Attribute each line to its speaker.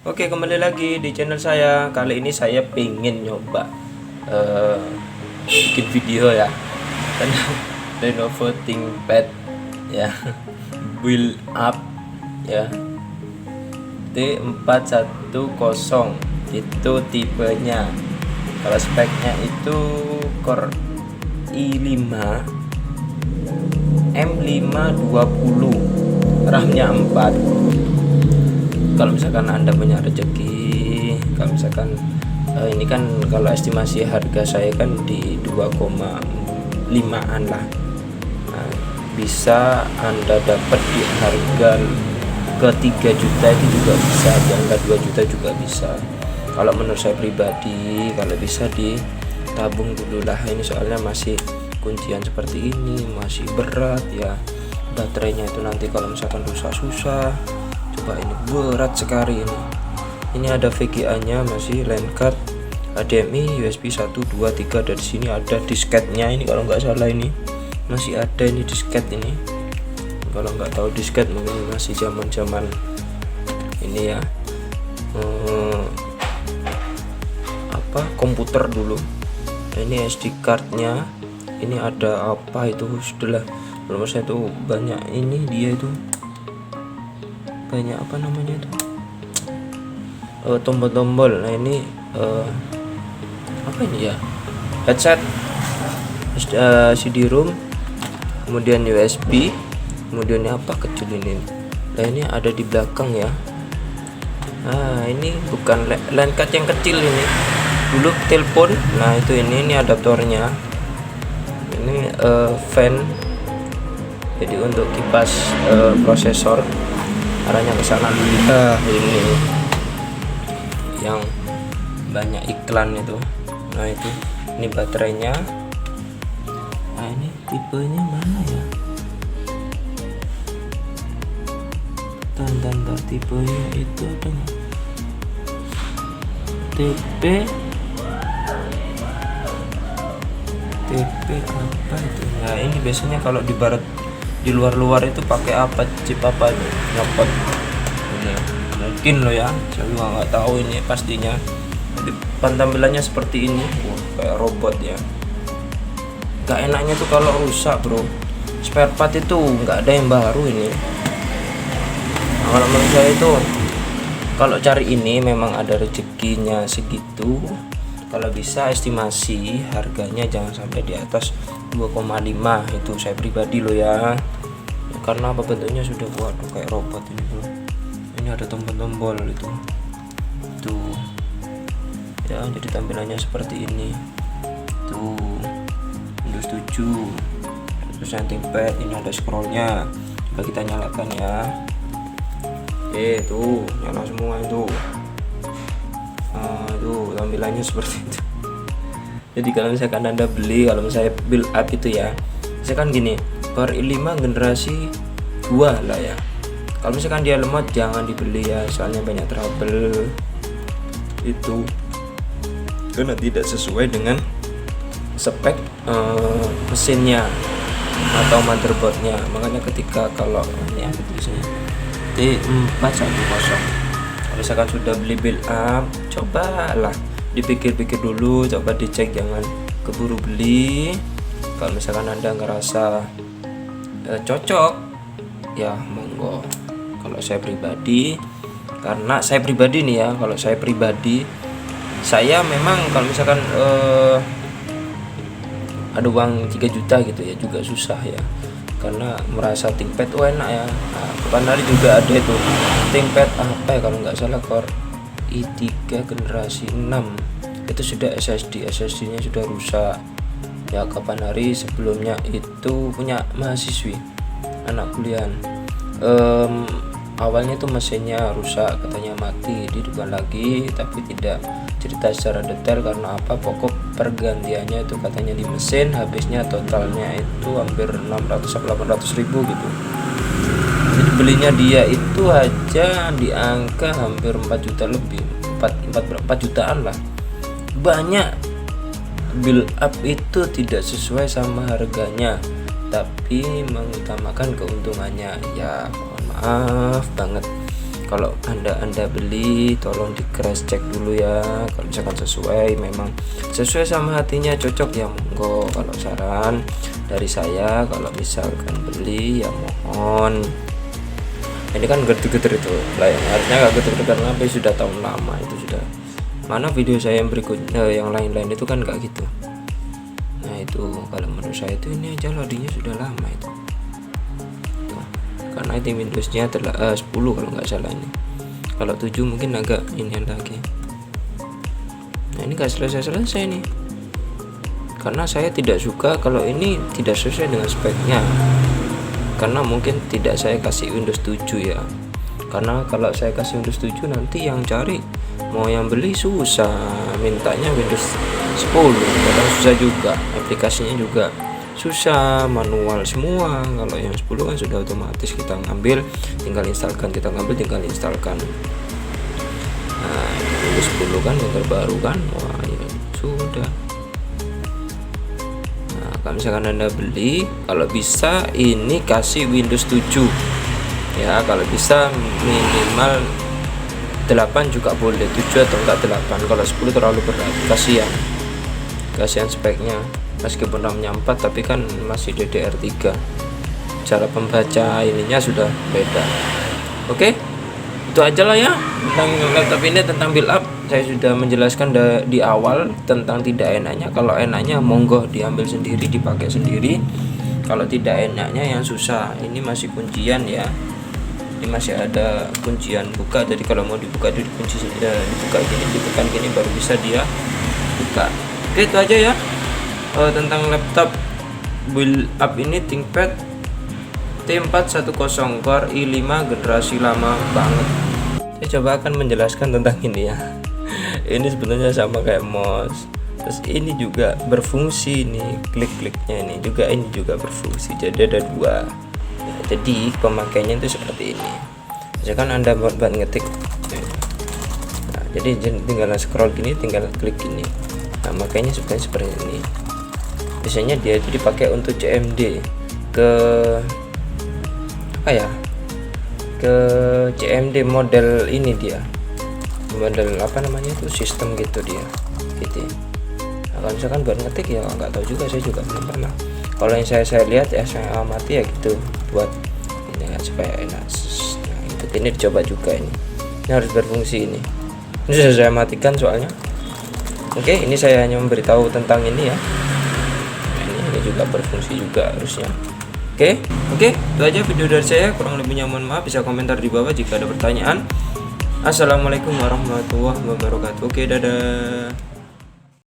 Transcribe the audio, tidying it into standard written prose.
Speaker 1: Oke, kembali lagi di channel saya. Kali ini saya pengen nyoba bikin video ya tentang Lenovo ThinkPad ya, build up ya, T410 itu tipenya. Kalau speknya itu Core i5 M520, RAM-nya 4. Kalau misalkan Anda punya rezeki, kalau misalkan ini kan kalau estimasi harga saya kan di 2,5an lah. Nah, bisa Anda dapat di harga ke 3 juta itu juga bisa, di angka 2 juta juga bisa. Kalau menurut saya pribadi, kalau bisa ditabung dulu lah, ini soalnya masih kuncian seperti ini, masih berat ya. Baterainya itu nanti kalau misalkan rusak susah. Coba ini berat sekali ini. Ini ada VGA nya, masih line card, HDMI, USB 1, 2, 3. Dari sini ada disketnya, ini kalau nggak salah ini masih ada ini disket ini. Kalau nggak tahu disket mungkin masih zaman ini ya, komputer dulu. Ini SD cardnya, ini ada apa itu sudah nomor saya tuh banyak, ini dia itu banyak apa namanya itu, tombol-tombol. Nah ini apa ini ya, headset, CD-ROM, kemudian USB, kemudian ini apa kecil ini. Nah ini ada di belakang ya. Nah ini bukan line card yang kecil ini, dulu telepon. Nah itu ini adaptornya, ini fan, jadi untuk kipas prosesor, arahnya ke sana dulu. Ini yang banyak iklan itu. Nah itu, ini baterainya. Nah ini tipenya mana ya, tanda tipenya itu apa ya, TP apa itu. Nah ini biasanya kalau di barat, di luar itu pakai apa, chip apa itu nyopot ini mungkin lo ya, saya juga nggak tahu ini pastinya. Jadi tampilannya seperti ini. Wah, kayak robot ya. Gak enaknya tuh kalau rusak bro, spare part itu nggak ada yang baru ini. Nah, kalau menurut saya itu, kalau cari ini memang ada rezekinya segitu. Kalau bisa estimasi harganya jangan sampai di atas 2,5, itu saya pribadi lo ya. Karena apa, bentuknya sudah, waduh kayak robot ini bro. Ini ada tombol-tombol itu tuh ya, jadi tampilannya seperti ini tuh, Windows 7, terus yang ThinkPad ini ada scrollnya. Coba kita nyalakan ya. Tuh nyala semua itu. Itu tampilannya seperti itu. Jadi kalau misalkan Anda beli, kalau misalnya build up itu ya, misalkan gini, Core i5 generasi 2 lah ya. Kalau misalkan dia lemot jangan dibeli ya, soalnya banyak trouble itu, karena tidak sesuai dengan spek mesinnya atau motherboardnya. Makanya ketika kalau ini ada tulisannya T410, kalau misalkan sudah beli build up, cobalah dipikir-pikir dulu, coba dicek, jangan keburu beli. Kalau misalkan Anda ngerasa cocok ya monggo. Kalau saya pribadi, karena saya pribadi nih ya, kalau saya pribadi, saya memang kalau misalkan ada uang 3 juta gitu ya juga susah ya, karena merasa ThinkPad enak ya. Nah, kapan hari juga ada itu ThinkPad apa ya, kalau nggak salah Core i3 generasi 6, itu sudah SSD nya sudah rusak ya. Kapan hari sebelumnya itu punya mahasiswi, anak kuliah, awalnya itu mesinnya rusak, katanya mati, dihidupkan lagi, tapi tidak cerita secara detail karena apa, pokok pergantiannya itu katanya di mesin, habisnya totalnya itu hampir 600-800 ribu gitu. Jadi belinya dia itu aja di angka hampir 4 juta lebih, 4 jutaan lah. Banyak build up itu tidak sesuai sama harganya, tapi mengutamakan keuntungannya ya. Mohon maaf banget kalau anda beli tolong di cross check dulu ya, kalau misalkan memang sesuai sama hatinya, cocok ya monggo. Kalau saran dari saya, kalau misalkan beli ya mohon, ini kan geter-geter itu harusnya nggak geter-geter karena HP sudah tahun lama, itu sudah mana video saya yang berikutnya yang lain-lain itu kan nggak gitu. Nah itu kalau menurut saya itu ini aja loadingnya sudah lama itu. Karena itu Windowsnya 10 kalau nggak salah ini. Kalau 7 mungkin agak ini lagi. Nah ini nggak selesai nih, karena saya tidak suka kalau ini tidak sesuai dengan speknya, karena mungkin tidak saya kasih Windows 7 ya. Karena kalau saya kasih Windows 7 nanti yang cari mau yang beli susah, mintanya Windows 10 kadang susah juga, aplikasinya juga susah, manual semua. Kalau yang 10 kan sudah otomatis kita ngambil tinggal instalkan, nah Windows 10 kan yang terbaru kan, wah ya sudah. Nah kalau misalkan anda beli, kalau bisa ini kasih Windows 7 ya, kalau bisa minimal 8 juga boleh, 7 atau enggak 8. Kalau 10 terlalu berat, kasihan speknya. Meskipun RAM-nya 4 tapi kan masih DDR3, cara pembaca ininya sudah beda. Oke, itu aja lah ya tentang laptop ini, tentang build up. Saya sudah menjelaskan di awal tentang tidak enaknya. Kalau enaknya monggo diambil sendiri, dipakai sendiri. Kalau tidak enaknya yang susah, ini masih kuncian ya, ini masih ada kuncian buka. Jadi kalau mau dibuka itu dikunci, dibuka gini, ditekan gini baru bisa dia buka. Oke, itu aja ya tentang laptop build up ini, ThinkPad T410 Core i5 generasi lama banget. Saya coba akan menjelaskan tentang ini ya. Ini sebenarnya sama kayak mouse, terus ini juga berfungsi nih, klik-kliknya ini juga berfungsi, jadi ada dua ya, jadi pemakainya itu seperti ini. Misalkan anda buat ngetik, nah, jadi tinggal scroll gini, tinggal klik gini. Nah makanya sebenarnya seperti ini. Biasanya dia itu dipakai untuk CMD ke CMD model ini, dia model apa namanya itu, sistem gitu dia gitu. Nah, kalau misalkan buat ngetik ya nggak tahu juga, saya juga belum pernah. Kalau yang saya lihat ya, saya amati ya gitu, buat ini ya, supaya enak. Nah ini dicoba juga, ini harus berfungsi ini sudah saya matikan soalnya. Oke, ini saya hanya memberitahu tentang ini ya. Ini juga berfungsi juga harusnya. Oke, itu aja video dari saya. Kurang lebihnya mohon maaf, bisa komentar di bawah jika ada pertanyaan. Assalamualaikum warahmatullahi wabarakatuh. Oke, dadah.